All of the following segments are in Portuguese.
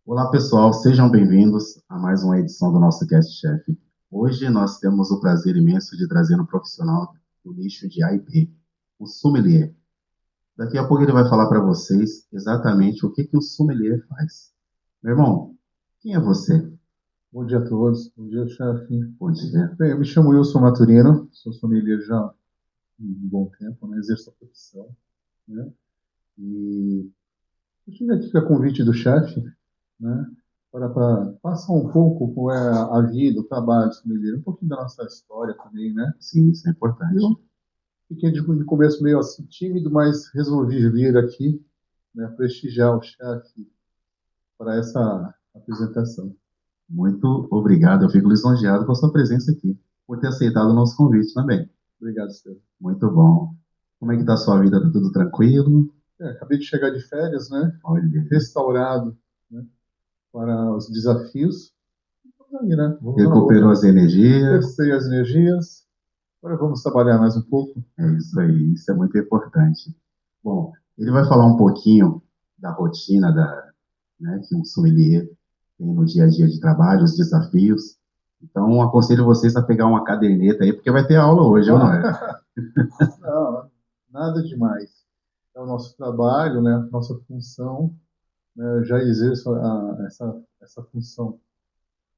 Olá, pessoal, sejam bem-vindos a mais uma edição do nosso Guest Chef. Hoje nós temos o prazer imenso de trazer um profissional do nicho de IP, o sommelier. Daqui a pouco ele vai falar para vocês exatamente o que que o sommelier faz. Meu irmão, quem é você? Bom dia a todos. Bom dia, chefe. Bom dia. Bem, eu me chamo Wilson Maturino, sou sommelier já há um bom tempo, né? Exerço a profissão, né? E eu estive aqui a convite do chefe, né? Para passar um pouco como é a vida, o trabalho do sommelier, um pouquinho da nossa história também, né? Sim, isso é E importante. eu fiquei de começo meio assim tímido, mas resolvi vir aqui, né? Prestigiar o chefe para essa apresentação. Muito obrigado, eu fico lisonjeado com a sua presença aqui, por ter aceitado o nosso convite também. Obrigado, senhor. Muito bom. Como é que tá a sua vida? Tá tudo tranquilo? Acabei de chegar de férias, né? Olha, Restaurado, né? Para os desafios. Vamos aí, né? recuperou as energias? Recuperei as energias. Agora vamos trabalhar mais um pouco. É isso aí, isso é muito importante. Bom, ele vai falar um pouquinho da rotina né, que um sommelier tem no dia a dia de trabalho, os desafios. Então, aconselho vocês a pegar uma caderneta aí, porque vai ter aula hoje, ou não é? Não, nada demais. É o nosso trabalho, né? Nossa função. Né? Eu já exerço essa função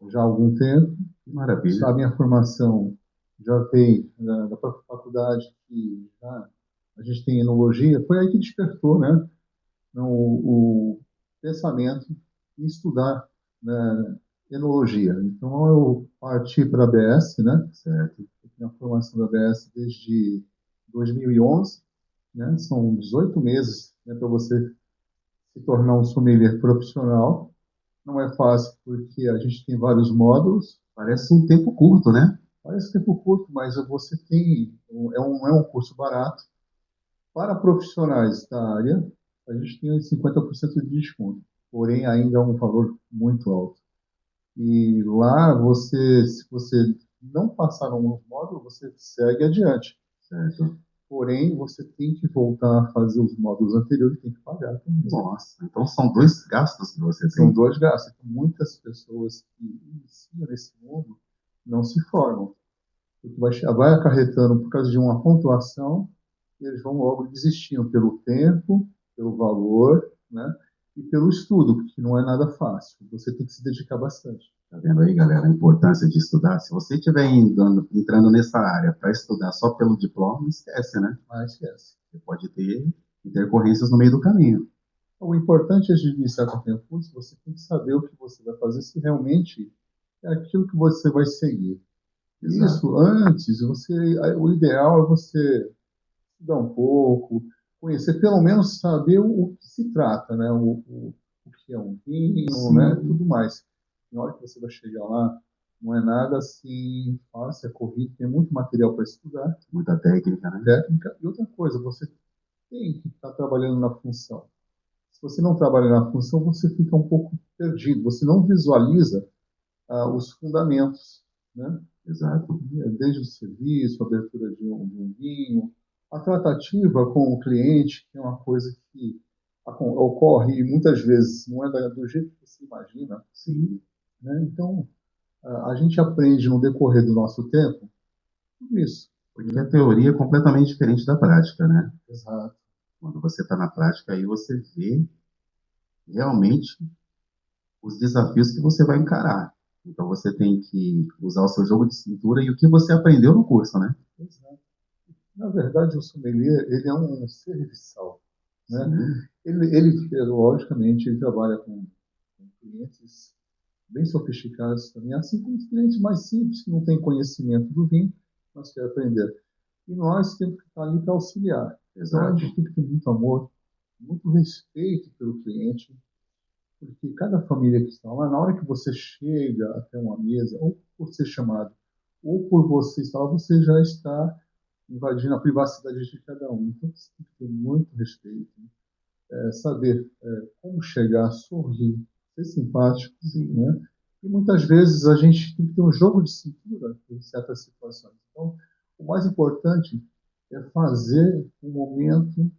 já há algum tempo. Que maravilha. A minha formação já vem da própria faculdade, que já, a gente tem enologia. Foi aí que despertou, né? O pensamento em estudar, né, enologia. Então, eu parti para a ABS, né? Certo. Eu tenho a formação da ABS desde 2011, né? São 18 meses, né, para você se tornar um sommelier profissional. Não é fácil porque a gente tem vários módulos. Parece um tempo curto, né? Parece tempo curto, mas você tem é um curso barato. Para profissionais da área, a gente tem 50% de desconto, porém ainda é um valor muito alto. E lá se você não passar no módulo, você segue adiante. Certo. Porém, você tem que voltar a fazer os módulos anteriores e tem que pagar também. Nossa, então são dois gastos que você São tem. dois gastos. Então, muitas pessoas que iniciam nesse mundo não se formam. Porque vai acarretando por causa de uma pontuação, e eles vão logo desistindo pelo tempo, pelo valor, né? E pelo estudo, porque não é nada fácil. Você tem que se dedicar bastante. Tá vendo aí, galera, a importância de estudar? Se você estiver entrando nessa área para estudar só pelo diploma, esquece, né? Mas esquece. Você pode ter intercorrências no meio do caminho. O importante é de iniciar qualquer curso, você tem que saber o que você vai fazer, se realmente é aquilo que você vai seguir. Exato. Isso antes, o ideal é você estudar um pouco, conhecer, pelo menos saber o que se trata, né? O que é um vinho, né? Sim, Tudo mais. Na hora que você vai chegar lá, não é nada assim fácil, é corrido, tem muito material para estudar, muita técnica, né? técnica. E outra coisa, você tem que estar trabalhando na função. Se você não trabalha na função, você fica um pouco perdido, você não visualiza os fundamentos, né? Exato. Desde o serviço, a abertura de um vinho, a tratativa com o cliente, que é uma coisa que ocorre muitas vezes, não é do jeito que você imagina, Sim. né? Então, a gente aprende no decorrer do nosso tempo tudo isso, Porque né? a teoria é completamente diferente da prática, né? Exato. Quando você está na prática, aí você vê realmente os desafios que você vai encarar. Então você tem que usar o seu jogo de cintura e o que você aprendeu no curso, né? Exato. Na verdade, o sommelier, ele é um serviçal, né? Sim, Logicamente, ele trabalha com clientes bem sofisticados também, assim como os clientes mais simples que não têm conhecimento do vinho, mas querem aprender. E nós temos que estar ali para auxiliar. Então a gente exato. tem que ter muito amor, muito respeito pelo cliente, porque cada família que está lá, na hora que você chega até uma mesa, ou por ser chamado, ou por você estar lá, você já está invadindo a privacidade de cada um. Então você tem que ter muito respeito, saber como chegar, sorrir, ser simpático, Sim. né? E muitas vezes a gente tem que ter um jogo de cintura em certas situações. Então, o mais importante é fazer o momento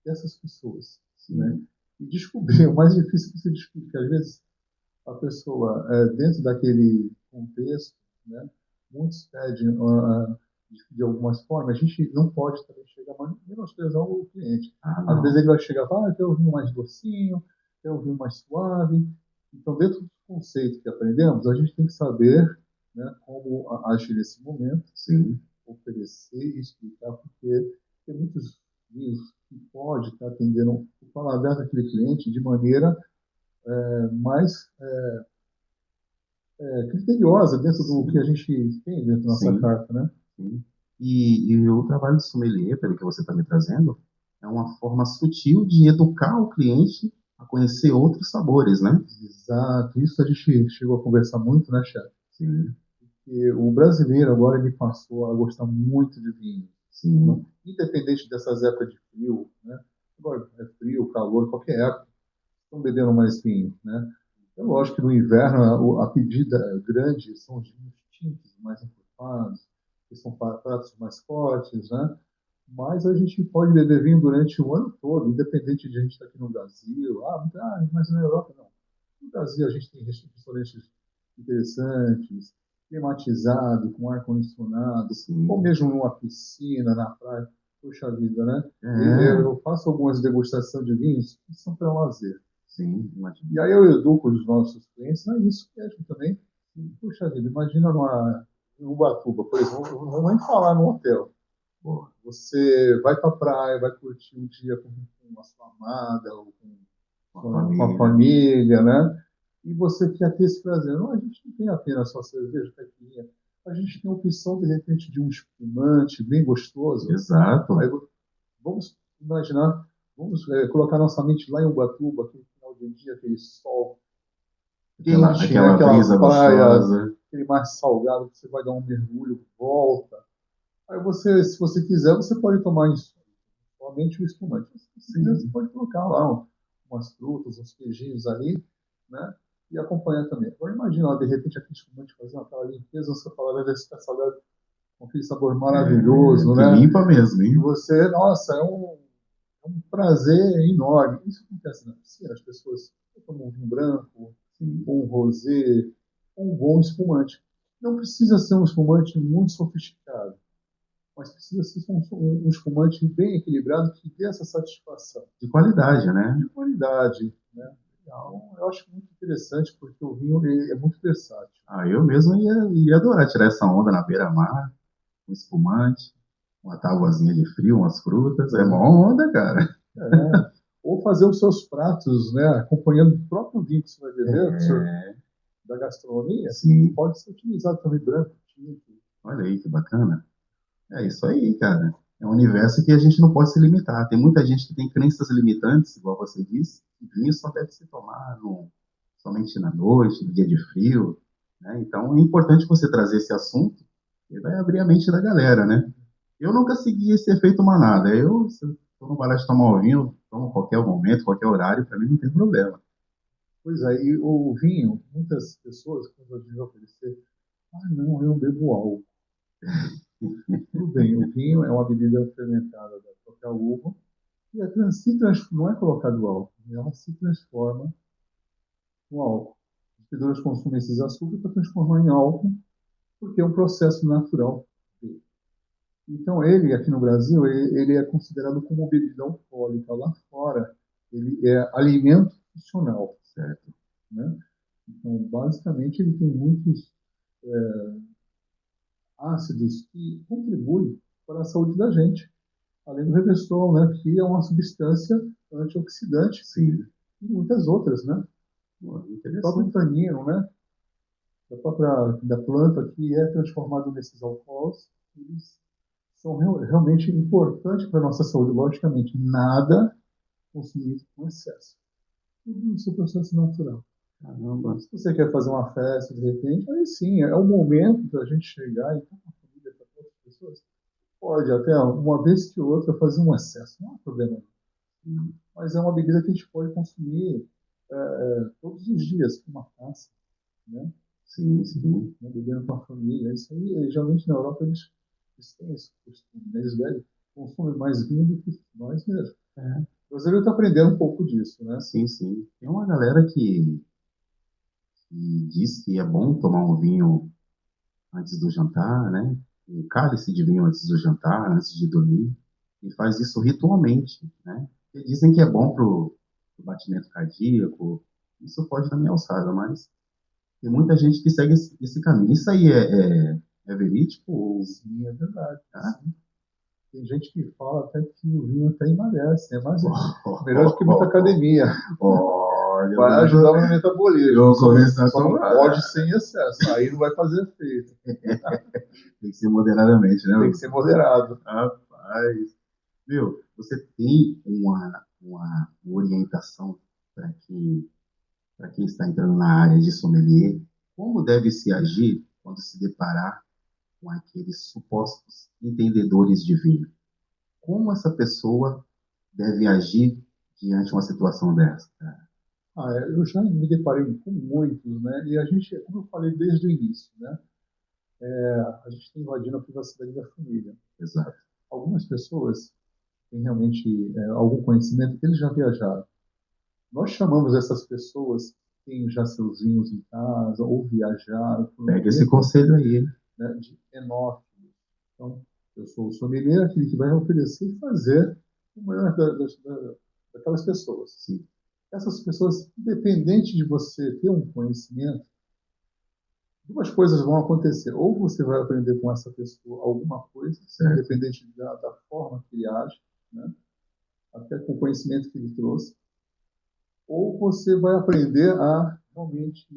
dessas pessoas, né? Sim. E descobrir, o mais difícil é você descobrir, porque às vezes a pessoa, dentro daquele contexto, né, muitos pedem de algumas formas, a gente não pode também chegar a menosprezar o cliente. Ah, Às vezes não. ele vai chegar e falar, ah, eu quero um vinho mais docinho, quero um vinho mais suave. Então, dentro do conceito que aprendemos, a gente tem que saber, né, como agir nesse momento, Sim, oferecer e explicar, porque tem muitos vinhos que pode estar atendendo o paladar daquele cliente de maneira mais criteriosa dentro do que a sim, gente tem dentro da nossa sim, carta, né? sim. E o trabalho de sommelier, pelo que você está me trazendo, é uma forma sutil de educar o cliente a conhecer outros sabores, né? Exato. Isso a gente chegou a conversar muito, né, chefe? Sim, E o brasileiro agora ele passou a gostar muito de vinho, né? sim, Independente dessas épocas de frio, né? Agora é frio, calor, qualquer época, estão bebendo mais vinho, né? É lógico que no inverno a pedida grande são os vinhos tintos, mais encorpados, que são pratos mais fortes, né? Mas a gente pode beber vinho durante o ano todo, independente de a gente estar aqui no Brasil. Mas na Europa não. No Brasil a gente tem restaurantes interessantes, climatizado, com ar-condicionado, ou sim. mesmo numa piscina, na praia. Puxa vida, né? É, Eu faço algumas degustações de vinhos que são para lazer. sim, E imagino. aí eu educo os nossos clientes a isso mesmo também. Puxa vida, imagina em Ubatuba, por exemplo, não vou nem falar no hotel. Boa. Você vai para a praia, vai curtir um dia com a sua amada, ou Com a com a família. família, né? E você quer ter esse prazer. Não, a gente não tem apenas só cerveja, caipirinha. A gente tem a opção, de repente, de um espumante bem gostoso. Aí Exato. vamos imaginar, vamos colocar nossa mente lá em Ubatuba, aquele final de dia, aquele sol quente, né? Aquela Aquela brisa praia, gostosa. aquele mar salgado que você vai dar um mergulho, volta. Aí você, se você quiser, você pode tomar isso, somente o espumante. Se você quiser, você Sim. pode colocar lá umas frutas, uns queijinhos ali, né? E acompanhar também. Agora imagina, ó, de repente, aquele espumante fazendo aquela limpeza, você fala, deve estar salgado com aquele sabor É, maravilhoso, que né? limpa mesmo, E hein? você, nossa, é um prazer enorme. Isso acontece na piscina, as pessoas tomam um vinho branco, Sim. ou um rosé, ou um bom espumante. Não precisa ser um espumante muito sofisticado, mas precisa ser um espumante bem equilibrado que dê essa satisfação De qualidade, né? de qualidade, né? Então, eu acho muito interessante porque o vinho ele é muito versátil. Ah, eu mesmo ia adorar tirar essa onda na beira-mar, um espumante, uma tábuazinha de frio, umas frutas. É mó onda, cara. É. Ou fazer os seus pratos, né, acompanhando o próprio vinho que você vai beber, É, da gastronomia, sim. pode ser utilizado também branco, tinto. Olha aí que bacana. É isso aí, cara. É um universo que a gente não pode se limitar. Tem muita gente que tem crenças limitantes, igual você disse, que vinho só deve se tomar somente na noite, no dia de frio, né? Então é importante você trazer esse assunto e vai abrir a mente da galera, né? Eu nunca segui esse efeito manada. Se eu não parar de tomar o vinho, tomo a qualquer momento, qualquer horário, para mim não tem problema. Pois é, e o vinho, muitas pessoas, quando a gente vai oferecer, não, eu não bebo álcool. Tudo bem, o vinho é uma bebida fermentada da própria uva, e não é colocado álcool, ela se transforma no álcool. As pessoas consomem esses açúcares para transformar em álcool, porque é um processo natural dele. Então, ele, aqui no Brasil, ele é considerado como bebida alcoólica. Lá fora, ele é alimento funcional, Certo? né? Então, basicamente, ele tem muitos ácidos que contribuem para a saúde da gente, além do resveratrol, né, que é uma substância antioxidante Sim. e muitas outras, né? Pô, O próprio interessante. tanino, né, da planta que é transformado nesses alcoóis, eles são realmente importantes para a nossa saúde. Logicamente, nada consumido com excesso. Tudo no seu processo natural. Caramba. Se você quer fazer uma festa, de repente, aí sim, é o momento da gente chegar e estar com a família para outras pessoas. Pode até uma vez que outra fazer um excesso, não há problema. Mas é uma bebida que a gente pode consumir todos os dias, com uma taça, né? Sim, sim. Né? Bebendo com a família. Isso aí, geralmente na Europa eles têm esse costume, né? Eles consomem mais vinho do que nós mesmos. É, O brasileiro está aprendendo um pouco disso, né? sim, sim. Tem uma galera que e diz que é bom tomar um vinho antes do jantar, né? Um cálice de vinho antes do jantar, antes de dormir, e faz isso ritualmente, né? E dizem que é bom para o batimento cardíaco, isso pode dar minha alçada, mas tem muita gente que segue esse caminho. Isso aí é verídico? Sim, é verdade. Ah? Sim. Tem gente que fala até que o vinho até emagrece, né? Mas é melhor do que muita academia. Olha, Vai ajudar no eu metabolismo. vou começar a Só não tomar. pode ser em excesso. Aí não vai fazer efeito. Tem que ser moderadamente, né, Tem que Wilson? ser moderado. Rapaz, viu? Você tem uma orientação para quem está entrando na área de sommelier? Como deve se agir quando se deparar com aqueles supostos entendedores de vinho? Como essa pessoa deve agir diante de uma situação dessa? Eu já me deparei com muitos, né? E a gente, como eu falei desde o início, né? A gente está invadindo a privacidade da família. Exato. Algumas pessoas têm realmente algum conhecimento, eles já viajaram. Nós chamamos essas pessoas que têm já seus vinhos em casa ou viajaram por um Pega esse tempo, conselho aí. né, de enófilo. Então, eu sou o sommelier, aquele que vai oferecer e fazer o melhor daquelas pessoas. Sim, Essas pessoas, independente de você ter um conhecimento, duas coisas vão acontecer. Ou você vai aprender com essa pessoa alguma coisa, certo. independente da forma que ele age, né? Até com o conhecimento que ele trouxe, ou você vai aprender a realmente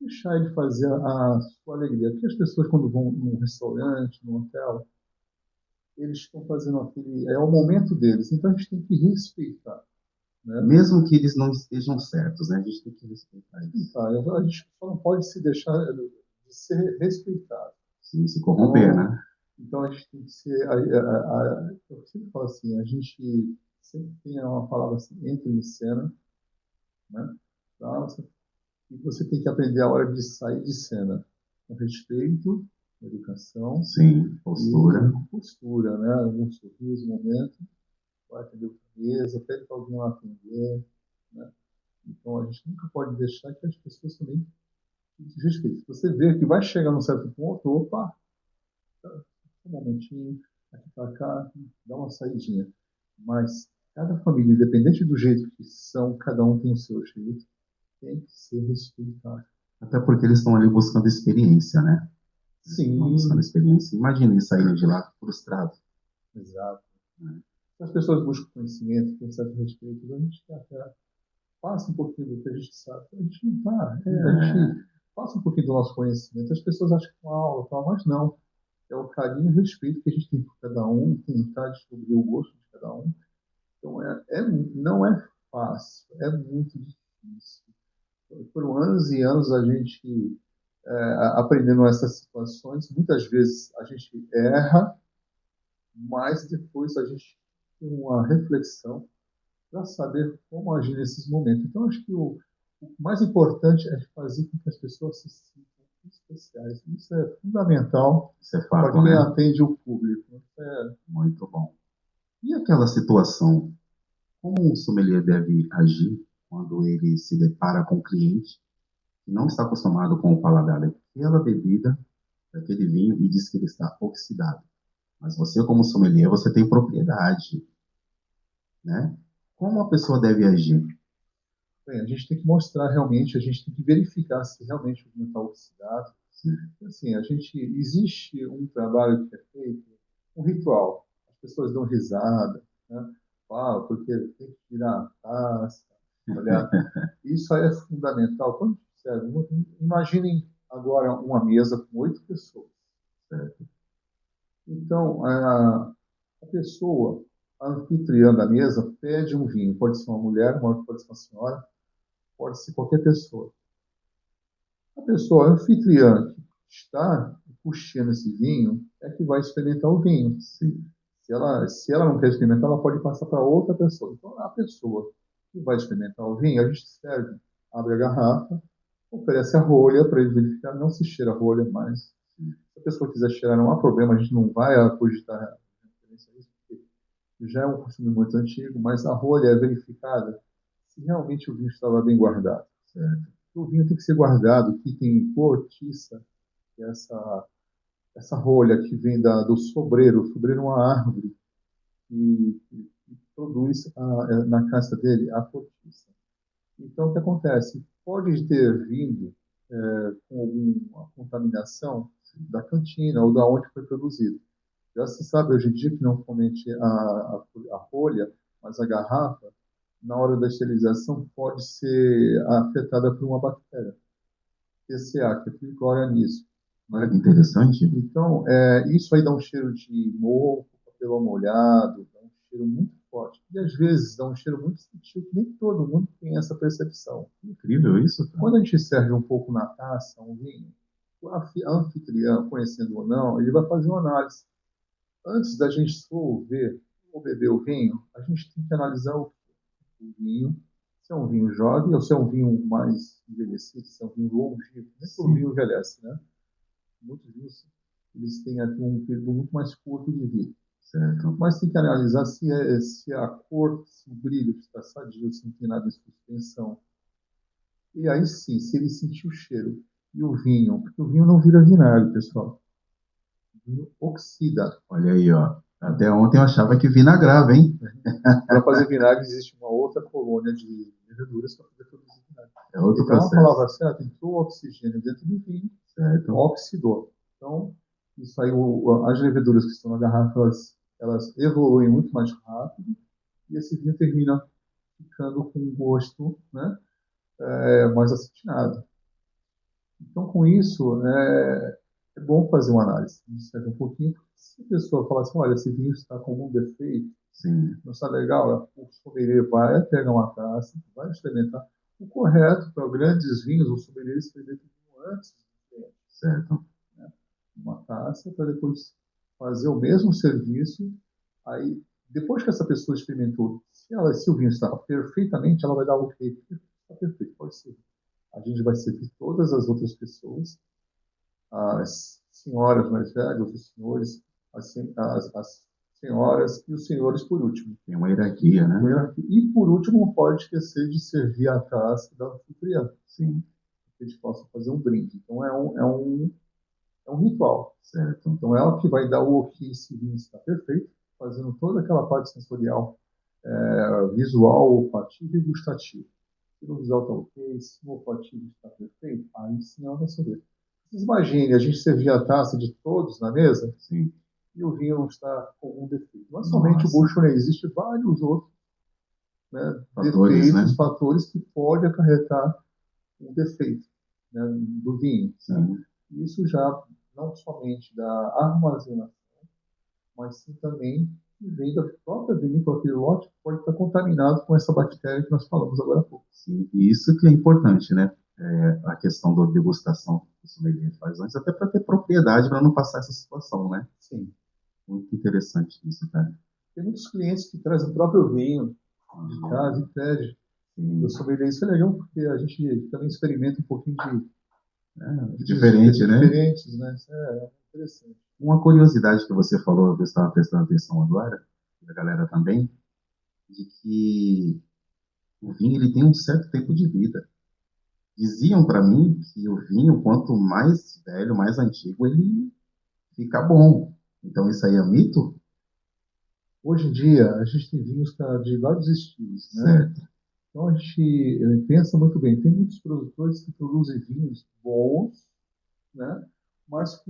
deixar ele fazer a sua alegria. Porque as pessoas, quando vão num restaurante, num hotel, eles estão fazendo aquele. É o momento deles, então a gente tem que respeitar. Né? Mesmo que eles não estejam certos, né? A gente tem que respeitar isso. A gente só não pode se deixar de ser respeitado. Sim, se corromper, Então, né? então a gente tem que ser. Eu sempre falo assim: a gente sempre tem uma palavra assim, entre em cena, né? Tá? E você tem que aprender a hora de sair de cena, com respeito, educação Sim, e postura. com postura, né? Um sorriso, um momento, vai atender o mesa, pede para alguém lá atender, né? Então a gente nunca pode deixar que as pessoas também desrespeitem. Você vê que vai chegar num certo ponto, opa, um momentinho, aqui para cá, dá uma saidinha. Mas cada família, independente do jeito que são, cada um tem o seu jeito, tem que ser respeitado. Até porque eles estão ali buscando experiência, né? Eles estão buscando Sim, experiência. Imagine eles saírem de lá frustrados. exato. Né? Se as pessoas buscam conhecimento, têm certo respeito, a gente até passa um pouquinho do que a gente sabe. A gente não tá, a gente É, passa um pouquinho do nosso conhecimento. As pessoas acham que é uma aula, tal, mas não. É o carinho e o respeito que a gente tem por cada um, tentar descobrir o gosto de cada um. Então, não é fácil, é muito difícil. Por anos e anos a gente aprendendo essas situações, muitas vezes a gente erra, mas depois a gente tem uma reflexão para saber como agir nesses momentos. Então, acho que o mais importante é fazer com que as pessoas se sintam especiais. Isso é fundamental isso é para fato, quem né? atende o público. Muito bom. E aquela situação? Como um sommelier deve agir quando ele se depara com um cliente que não está acostumado com o paladar daquela bebida, daquele vinho, e diz que ele está oxidado? Mas você, como sommelier, você tem propriedade, né? Como a pessoa deve agir? Bem, a gente tem que mostrar realmente, a gente tem que verificar se realmente o vinho está oxidado. Assim, existe um trabalho que é feito, um ritual. As pessoas dão risada, né? Porque tem que tirar a taça, olhar. Isso aí é fundamental. Quando serve, imaginem agora uma mesa com 8 pessoas. Certo? Então, a pessoa, a anfitriã da mesa, pede um vinho. Pode ser uma mulher, pode ser uma senhora, pode ser qualquer pessoa. A pessoa anfitriã que está puxando esse vinho é que vai experimentar o vinho. Se ela não quer experimentar, ela pode passar para outra pessoa. Então, a pessoa que vai experimentar o vinho, a gente serve, abre a garrafa, oferece a rolha para ele verificar, não se cheira a rolha, mas se a pessoa quiser cheirar, não há problema, a gente não vai cogitar referência a isso, porque já é um costume muito antigo, mas a rolha é verificada se realmente o vinho estava bem guardado. Certo. O vinho tem que ser guardado, que tem cortiça, que é essa rolha que vem do sobreiro. O sobreiro é uma árvore que produz na casca dele a cortiça. Então, o que acontece? Pode ter vindo com alguma contaminação da cantina ou da onde foi produzido. Já se sabe hoje em dia que não somente a folha, mas a garrafa, na hora da esterilização, pode ser afetada por uma bactéria, TCA, que é Tricloria anise. Olha que interessante. Então, isso aí dá um cheiro de mofo, papelão molhado, dá um cheiro muito forte. E às vezes dá um cheiro muito sutil, que nem todo mundo tem essa percepção. Incrível isso, cara. Quando a gente serve um pouco na taça, um vinho, o anfitrião, conhecendo ou não, ele vai fazer uma análise. Antes da gente solver ou beber o vinho, a gente tem que analisar o vinho, se é um vinho jovem ou se é um vinho mais envelhecido, se é um vinho longevo. Nem todo vinho envelhece, né? Muitos vinhos eles têm aqui um período muito mais curto de vida. Certo? Mas tem que analisar se a cor, se o brilho está sadio, se não tem nada de suspensão. E aí sim, se ele sentir o cheiro e o vinho, porque o vinho não vira vinagre, pessoal. O vinho oxida. Olha aí, ó. Até ontem eu achava que vinagrava, hein? Para fazer vinagre existe uma outra colônia de leveduras para poder produzir vinagre. É outro Então, processo. a palavra certa, entrou o oxigênio dentro do vinho, certo? Oxidou. Então, isso aí, as leveduras que estão na garrafa, elas evoluem muito mais rápido e esse vinho termina ficando com um gosto, né, mais acetinado. Então, com isso, é bom fazer uma análise. Observe um pouquinho. Se a pessoa falar assim, olha, esse vinho está com algum defeito, sim, não está legal, o sommelier vai pegar uma taça, vai experimentar. O correto para grandes vinhos, o sommelier experimenta antes do cliente, certo? Uma taça para depois fazer o mesmo serviço. Aí, depois que essa pessoa experimentou, se o vinho está perfeitamente, ela vai dar o ok. Está perfeito, pode ser. A gente vai servir todas as outras pessoas, as senhoras mais velhas, os senhores, as senhoras e os senhores por último. Tem uma hierarquia, né? Uma hierarquia. E por último, não pode esquecer de servir a taça da anfitriã. Sim. Que a gente possa fazer um brinde. Então, é um ritual, certo? Então, ela que vai dar o ok se o vinho está perfeito, fazendo toda aquela parte sensorial, visual, olfativo e gustativo. Se o visual está ok, se o olfativo está perfeito, aí sim ela vai saber. Vocês imaginem a gente servir a taça de todos na mesa, sim, e o vinho não está com algum defeito. Não é somente o Beaujolais, existem vários outros, né, fatores, defeitos, né? fatores que podem acarretar um defeito, né, do vinho. Né? Isso já não somente da armazenação, mas sim também que vem da própria vinícola, aquele lote que pode estar contaminado com essa bactéria que nós falamos agora há pouco. Sim, e isso que é importante, né? A questão da degustação que o sommelier faz antes, até para ter propriedade, para não passar essa situação, né? Sim. Muito interessante isso, cara. Tem muitos clientes que trazem o próprio vinho de casa e pede. O sommelier, isso é legal, porque a gente também experimenta um pouquinho de diferente, né? Diferentes, né? Isso é interessante. Uma curiosidade que você falou, eu estava prestando atenção agora, da galera também, de que o vinho ele tem um certo tempo de vida. Diziam para mim que o vinho, quanto mais velho, mais antigo, ele fica bom. Então isso aí é mito? Hoje em dia, a gente tem vinhos de vários estilos, né? Certo. Então a gente pensa muito bem. Tem muitos produtores que produzem vinhos bons, né? Mas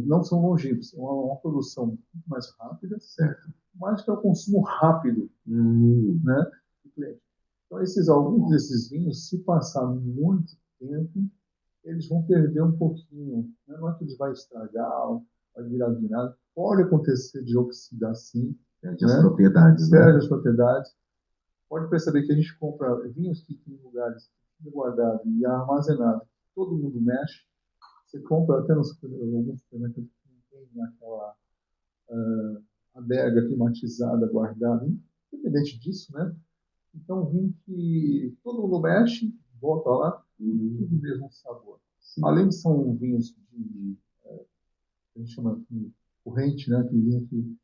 não são longevos. É uma produção muito mais rápida, certo? Mas para o consumo rápido, né? Do cliente. Então alguns desses vinhos, se passar muito tempo, eles vão perder um pouquinho. Né? Não é que eles vão estragar, vai virar vinagre. Pode acontecer de oxidar sim. Perde as propriedades, né? Perde as propriedades. Pode perceber que a gente compra vinhos que tem lugares guardados e armazenados. Todo mundo mexe. Você compra até nos alguns supermercados que não tem aquela adega climatizada, guardada, independente disso, né? Então, vinho que todo mundo mexe, volta lá, e tudo o mesmo sabor. Sim. Além de são vinhos a gente chama de corrente, né? Que vinho que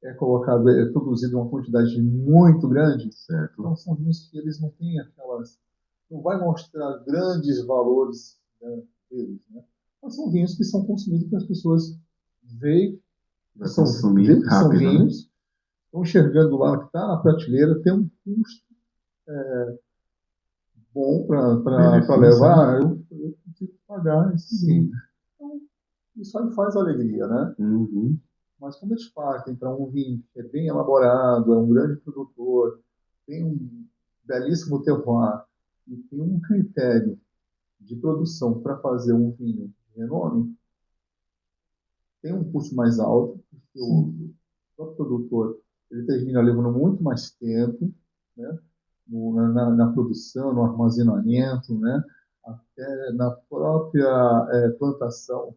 é colocado, produzido em uma quantidade muito grande, certo? Então, são vinhos que eles não têm aquelas não vai mostrar grandes valores, né, deles, né? Mas são vinhos que são consumidos porque as pessoas veem que Vai são, consumir veem que são rápido, né? vinhos, estão enxergando lá que está na prateleira, tem um custo bom para Benefício, né? levar, eu consigo pagar esse vinho. Sim. Então, isso aí faz alegria, né? Uhum. Mas quando eles partem para um vinho que é bem elaborado, é um grande produtor, tem um belíssimo terroir e tem um critério de produção para fazer um vinho de renome, tem um custo mais alto, porque o Sim. próprio produtor ele termina levando muito mais tempo, né? Na produção, no armazenamento, né? Até na própria plantação,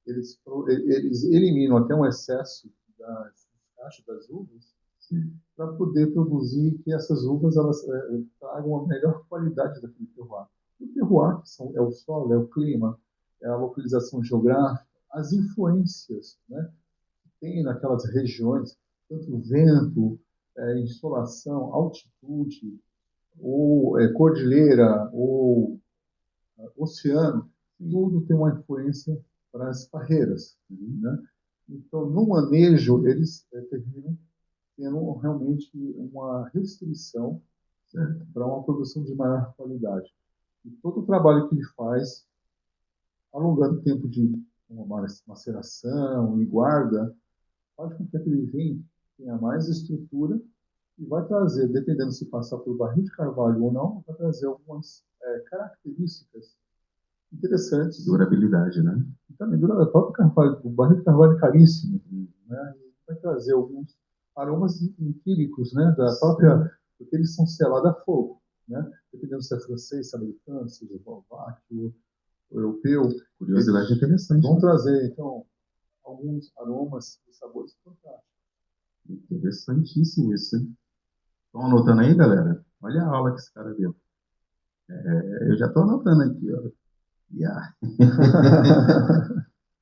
eles eliminam até um excesso das caixas das uvas Sim. para poder produzir que essas uvas elas tragam a melhor qualidade daquele terroir. O terroir é o solo, é o clima, é a localização geográfica, as influências, né, que tem naquelas regiões, tanto vento, insolação, altitude, ou cordilheira, ou oceano, Sim. tudo tem uma influência para as barreiras, Uhum. né? Então, no manejo, eles terminam tendo realmente uma restrição Certo. para uma produção de maior qualidade. E todo o trabalho que ele faz, alongando o tempo de uma maceração e guarda, faz com que aquele vinho tenha mais estrutura e vai trazer, dependendo se passar por barril de carvalho ou não, vai trazer algumas características interessantes. Durabilidade, né? E também dura, o próprio carvalho, o barril de carvalho é caríssimo, Uhum. né? E vai trazer alguns aromas empíricos, né? Da Sim. própria, porque eles são selados a fogo, né? Dependendo se é francês, se é americano, se é eslovaco, europeu, Curiosidade eles interessante, vão né? trazer, então, alguns aromas e sabores fantásticos. Interessantíssimo isso, hein? Estão anotando aí, galera? Olha a aula que esse cara deu. Eu já estou anotando aqui, ó. Yeah.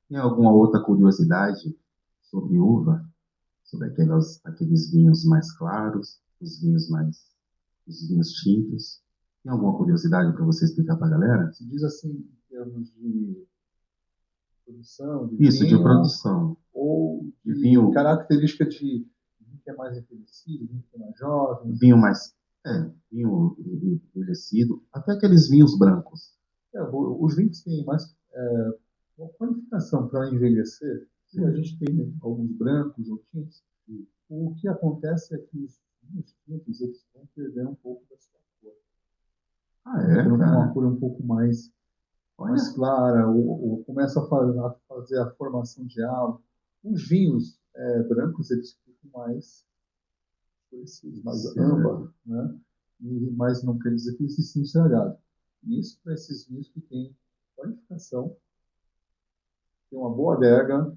Tem alguma outra curiosidade sobre uva? Sobre aqueles vinhos mais claros, os vinhos tintos? Tem alguma curiosidade para você explicar para a galera? Se diz assim, em termos de produção, de Isso, de vinho, produção. ou De de vinho, característica de vinho que é mais envelhecido, vinho que é mais jovem. vinho mais, vinho envelhecido, até aqueles vinhos brancos. Os vinhos têm mais uma qualificação para envelhecer, e a Sim. gente tem alguns brancos ou tintos. O que acontece é que os vinhos tintos eles vão perder um pouco da sua cor. Ah, Vão é, ficando com uma cara? cor um pouco mais Olha, clara, ou começa a fazer a formação de halo. Os vinhos brancos eles ficam mais escurecidos, mais âmbar, certo. né? Mas não quer dizer que eles estão estragados. Isso para esses vinhos que têm qualificação, tem uma boa adega,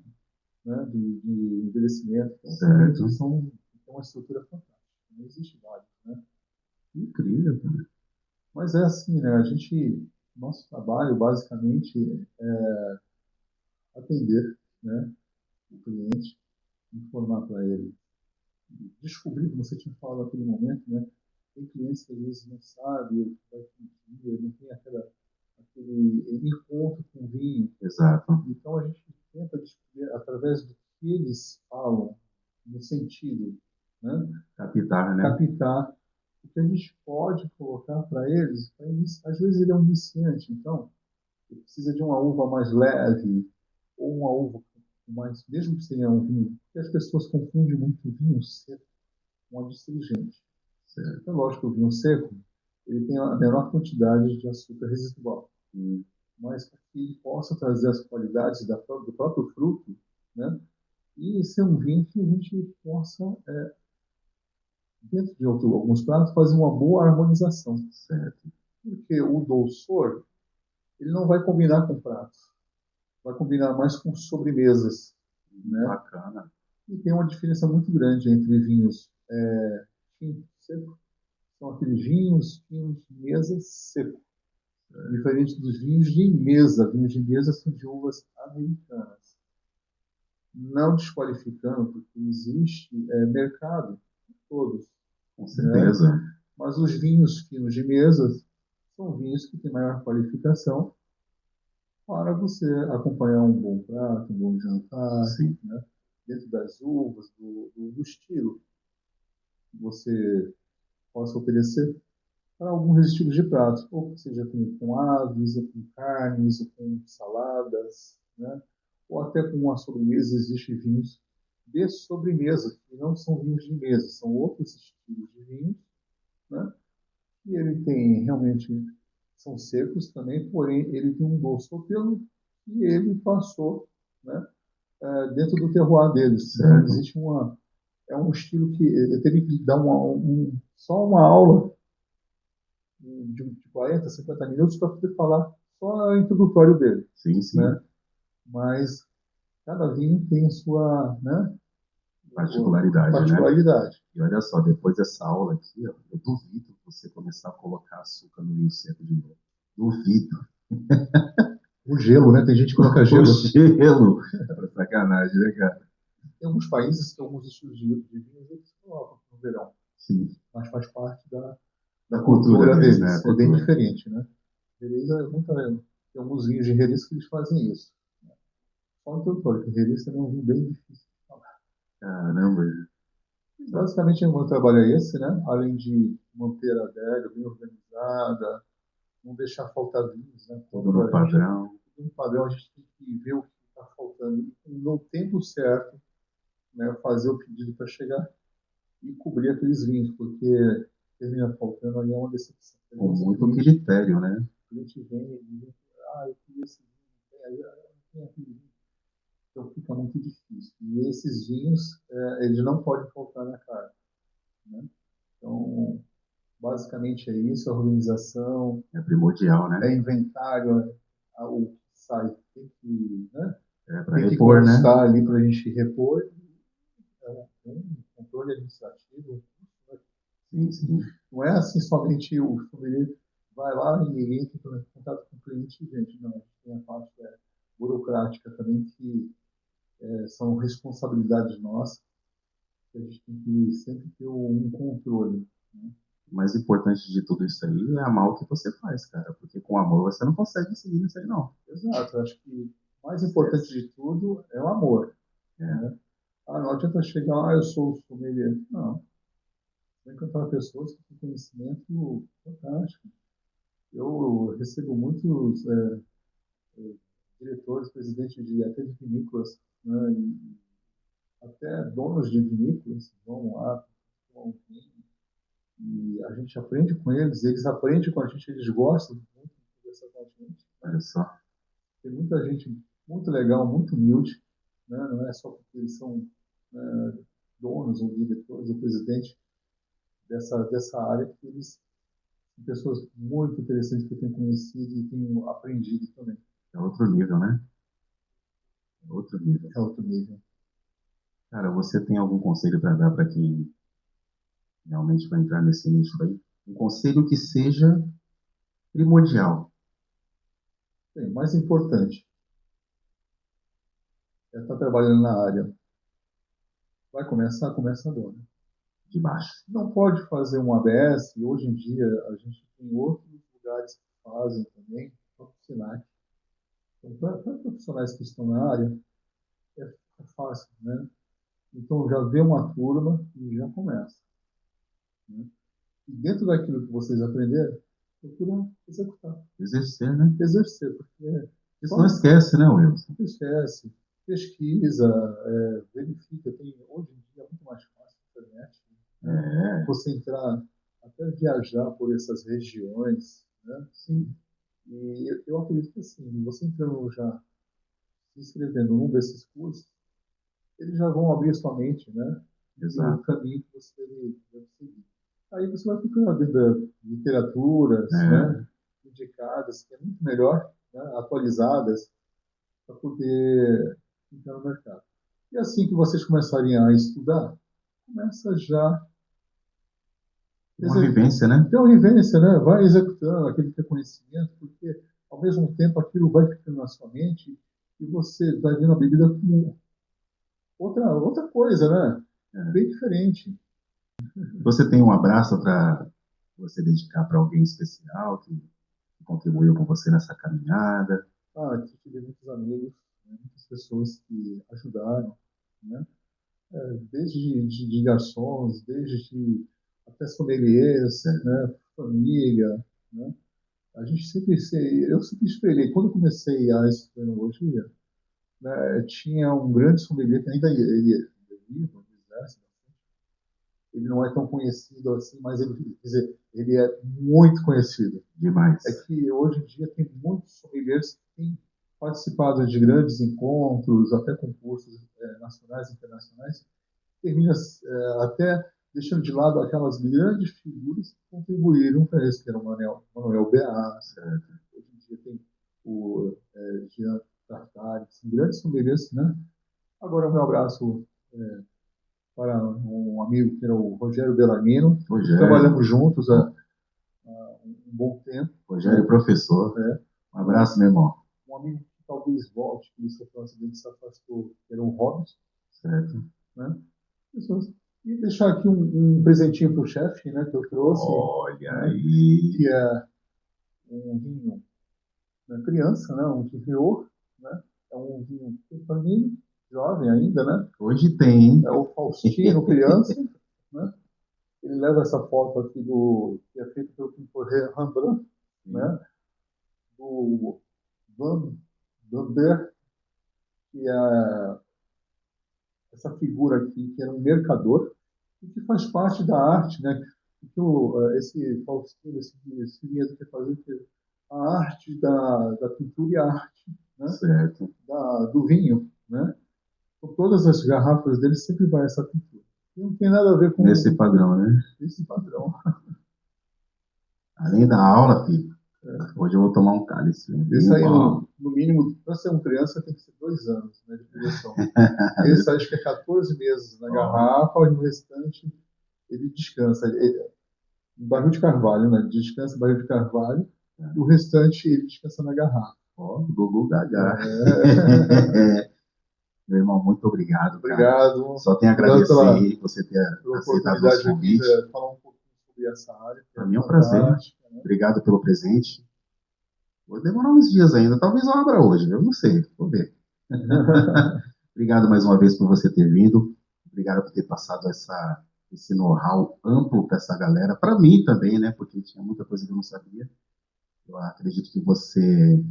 né, de envelhecimento. Então, são vinhos que Certo. têm uma estrutura fantástica. Não existe vários, né? Incrível, cara. Mas é assim, né? Nosso trabalho, basicamente, é atender, né, o cliente, informar para ele, descobrir, como você tinha falado naquele momento, né? Tem clientes que às vezes não sabem o que vai pedir, não tem aquele encontro com o vinho. Exato. Então, a gente tenta descobrir, através do que eles falam, no sentido, né, Captar, né? captar o que a gente pode colocar para eles. Às vezes ele é um iniciante, então ele precisa de uma uva mais leve, ou uma uva com mais, mesmo que seja um vinho, porque as pessoas confundem muito vinho seco com adstringente. Certo. É lógico que o vinho seco ele tem a menor quantidade de açúcar residual, Hum. mas para que ele possa trazer as qualidades do próprio fruto, né? E ser um vinho que a gente possa, dentro de alguns pratos, fazer uma boa harmonização. Certo. Porque o doçor, ele não vai combinar com pratos, vai combinar mais com sobremesas, né? Bacana. E tem uma diferença muito grande entre vinhos tinto, seco, são aqueles vinhos de mesa seco, diferente dos vinhos de mesa. Vinhos de mesa são de uvas americanas. Não desqualificando, porque existe mercado, todos, Com né? certeza. Mas os vinhos finos de mesa são vinhos que têm maior qualificação para você acompanhar um bom prato, um bom jantar, Sim. né? Dentro das uvas, do estilo que você possa oferecer para alguns estilos de pratos, ou que seja com aves, ou com carnes, ou com saladas, né? Ou até com uma sobremesa. Existem vinhos de sobremesa, que não são vinhos de mesa, são outros estilos de vinhos, né? E ele tem realmente, são secos também, porém ele tem um doce pelo que ele passou, né? Dentro do terroir deles. Né? Certo. Existe é um estilo que eu teria que dar só uma aula de 40, 50 minutos para poder falar só o introdutório dele, Sim, sim. né? Mas cada vinho tem a sua, né, Particularidade, né? particularidade. E olha só, depois dessa aula aqui, ó, eu duvido você começar a colocar açúcar no vinho seco de novo. Duvido. O gelo, né? Tem gente que coloca O gelo. gelo. Pra sacanagem, né, cara? Tem alguns países, tem alguns estilos de vinhos eles colocam no verão, Sim. mas faz parte Da da cultura cultura deles, né? A deles. É bem cultura. diferente, né? Eles tem alguns vinhos de Jerez que eles fazem isso. Só um introdutório, que Jerez também é um vinho bem difícil de falar. Caramba. Basicamente, o meu trabalho é esse, né? Além de manter a adega bem organizada, não deixar faltar vinhos, né? Tudo Quando no a gente padrão. tem um padrão, a gente tem que ver o que está faltando e no tempo certo, né? Fazer o pedido para chegar e cobrir aqueles vinhos, porque termina faltando ali é uma decepção. Às Com vezes muito critério, né? o cliente vem e diz, eu queria esse vinho, aí eu não tenho aquele vinho. Então fica muito difícil. E esses vinhos, eles não podem faltar na carta, né? Então, basicamente é isso, a organização, É primordial, né? é inventário, o que sai né? É para Tem que repor, né? constar ali para a gente repor. É um controle administrativo. Sim, sim. Não é assim somente o sommelier vai lá e ele entra em contato com o cliente e vende. Não, a gente tem a parte burocrática também, que são responsabilidades nossas, que a gente tem que sempre ter um controle. Né? O mais importante de tudo isso aí é amar o que você faz, cara. Porque com amor você não consegue seguir isso aí, não. Exato, eu acho que o mais importante Esquece. de tudo é o amor. É. Né? Não adianta chegar, eu sou o sommelier. Não, tem que encontrar pessoas que têm conhecimento fantástico. Eu recebo muitos diretores, presidentes até de vinícolas, né, e até donos de vinícolas vão lá, vão, e a gente aprende com eles aprendem com a gente, eles gostam muito de conversar com a gente. Olha só. Tem muita gente muito legal, muito humilde, né, não é só porque eles são donos ou diretores ou presidentes dessa área que eles são pessoas muito interessantes que eu tenho conhecido e tenho aprendido também. É outro nível, né? É outro nível. É outro nível. Cara, você tem algum conselho para dar para quem realmente vai entrar nesse nicho aí? Um conselho que seja primordial. Bem, mais importante é estar trabalhando na área. Vai começar, começa agora. De baixo. Não pode fazer um ABS, hoje em dia a gente tem outros lugares que fazem também, profissionais. Então, para profissionais que estão na área, é fácil, né? Então já vê uma turma e já começa. Né? E dentro daquilo que vocês aprenderam, procura executar, Exercer, né? exercer, porque Isso não só esquece, né, Wilson? esquece, pesquisa, verifica. Hoje em dia é muito mais fácil na internet, né? É, Você entrar, até viajar por essas regiões, né? sim, E eu acredito que assim, você entrando já, se inscrevendo num desses cursos, eles já vão abrir a sua mente, né? E o exato. caminho que você deve seguir. Aí você vai ficando dentro das literaturas, né? É, Indicadas, que é muito melhor, né? Atualizadas, para poder entrar no mercado. E assim que vocês começarem a estudar, começa já uma vivência, né? ter uma vivência, né? Vai executando aquele teu conhecimento, porque ao mesmo tempo aquilo vai ficando na sua mente e você vai vendo a bebida como outra coisa, né? É. Bem diferente. Você tem um abraço para você dedicar para alguém especial? Que... contribuiu com você nessa caminhada? Ah, tive muitos amigos, né, muitas pessoas que ajudaram, né? Desde de garçons, até sommeliers, né? Família, né? Eu sempre espelhei. Quando eu comecei a estudar enologia, né, tinha um grande sommelier que ainda ele é vivo, ele exerce, ele não é tão conhecido assim, mas ele, quer dizer, ele é muito conhecido. Demais. É que hoje em dia tem muitos sommeliers que têm participado de grandes encontros, até concursos nacionais e internacionais, termina até deixando de lado aquelas grandes figuras que contribuíram para isso, que era o Manuel Beas, hoje em dia tem o Jean Tartari, são grandes sommeliers, né? Agora, um abraço para um amigo que era o Rogério Bellarmino. Rogério. Trabalhamos juntos há um bom tempo. Rogério, professor. Um abraço, meu irmão. Um amigo que talvez volte, que isso foi um acidente se afastou, que era o Robson. Certo. Né? E deixar aqui um presentinho para o chefe, né, que eu trouxe. Olha né, aí. Que é um vinho criança, né, um Rior, né? É um vinho família, jovem ainda, né? Hoje tem. É o Faustino criança, né? Ele leva essa foto aqui que é feito pelo pintor Rembrandt, né? Do Van Der, que é essa figura aqui, que era um mercador, e que faz parte da arte, né? Esse Faustino, esse vinhedo que fazia a arte da pintura e a arte, né? Certo. Do vinho, né? Com todas as garrafas dele sempre vai essa pintura. E não tem nada a ver com esse padrão, né? Esse padrão. Além da aula, filho, hoje eu vou tomar um cálice. Esse aí, no mínimo, para ser uma criança, tem que ser 2 anos, né, de produção. Esse acho que é 14 meses na garrafa, e no restante ele descansa. Barril de carvalho, né? Descansa em barril de carvalho, e o restante ele descansa na garrafa. Gugu Gaga. Meu irmão, muito obrigado. Obrigado. Cara. Só tenho a agradecer você ter aceitado o nosso convite. De falar um pouquinho sobre essa área. Para mim é um prazer. Né? Obrigado pelo presente. Vou demorar uns dias ainda. Talvez eu abra hoje, eu não sei. Vou ver. Obrigado mais uma vez por você ter vindo. Obrigado por ter passado esse know-how amplo para essa galera. Para mim também, né? Porque tinha muita coisa que eu não sabia. Eu acredito que você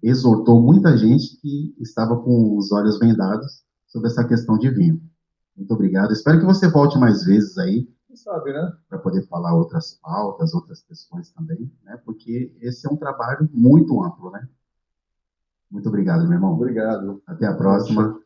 exortou muita gente que estava com os olhos vendados sobre essa questão de vinho. Muito obrigado. Espero que você volte mais vezes aí. Quem sabe, né? Para poder falar outras pautas, outras questões também, né? Porque esse é um trabalho muito amplo, né? Muito obrigado, meu irmão. Obrigado. Até a próxima.